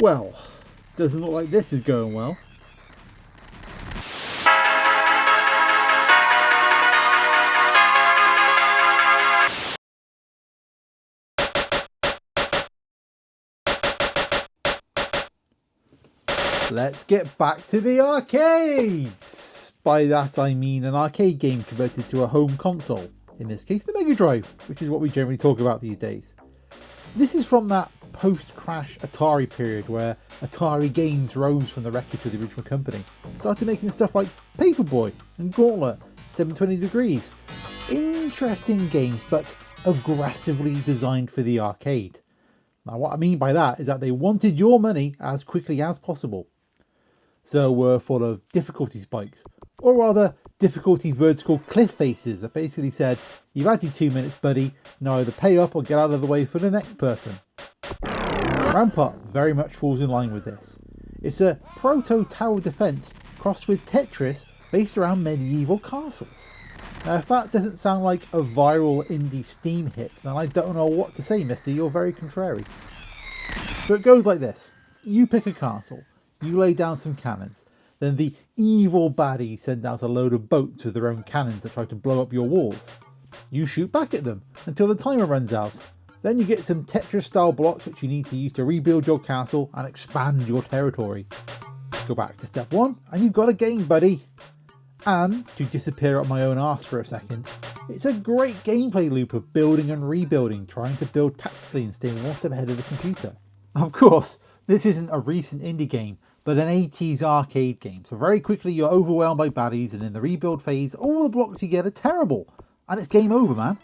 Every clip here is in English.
Well, doesn't look like this is going well. Let's get back to the arcades! By that I mean an arcade game converted to a home console, in this case the Mega Drive, which is what we generally talk about these days. This is from that post-crash Atari period where Atari Games rose from the wreckage of the original company, started making stuff like Paperboy and Gauntlet, 720 Degrees. Interesting games, but aggressively designed for the arcade. Now what I mean by that is that they wanted your money as quickly as possible. So we're full of difficulty spikes, or rather difficulty vertical cliff faces that basically said, you've had your 2 minutes buddy, now either pay up or get out of the way for the next person. Rampart very much falls in line with this. It's a proto-tower defense crossed with Tetris based around medieval castles. Now if that doesn't sound like a viral indie Steam hit, then I don't know what to say, mister, you're very contrary. So it goes like this. You pick a castle, you lay down some cannons, then the evil baddies send out a load of boats with their own cannons that try to blow up your walls. You shoot back at them until the timer runs out. Then you get some Tetris style blocks which you need to use to rebuild your castle and expand your territory. Go back to step 1 and you've got a game, buddy. And, to disappear up my own arse for a second, it's a great gameplay loop of building and rebuilding, trying to build tactically and staying one step ahead of the computer. Of course, this isn't a recent indie game, but an 80s arcade game, so very quickly you're overwhelmed by baddies, and in the rebuild phase, all the blocks you get are terrible, and it's game over, man.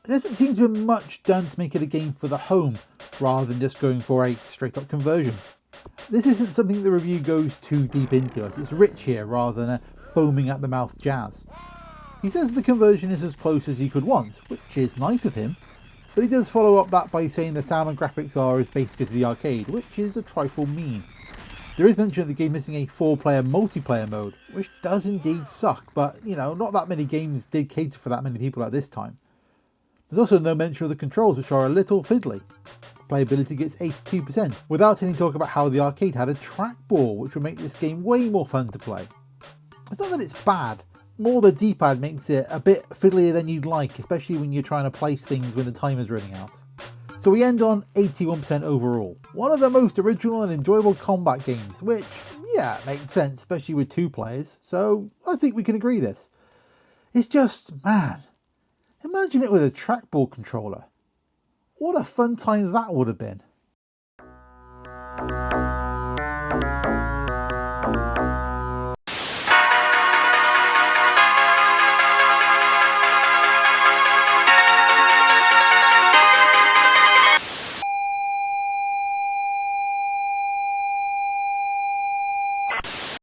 There doesn't seem to be much done to make it a game for the home, rather than just going for a straight up conversion. This isn't something the review goes too deep into, as it's rich here rather than a foaming at the mouth jazz. He says the conversion is as close as he could want, which is nice of him, but he does follow up that by saying the sound and graphics are as basic as the arcade, which is a trifle mean. There is mention of the game missing a 4-player multiplayer mode, which does indeed suck, but you know, not that many games did cater for that many people at this time. There's also no mention of the controls, which are a little fiddly. Playability gets 82%, without any talk about how the arcade had a trackball, which would make this game way more fun to play. It's not that it's bad, more the D-pad makes it a bit fiddlier than you'd like, especially when you're trying to place things when the timer's running out. So we end on 81% overall. One of the most original and enjoyable combat games, which, yeah, makes sense, especially with 2 players, so I think we can agree this. It's just, man, imagine it with a trackball controller. What a fun time that would have been.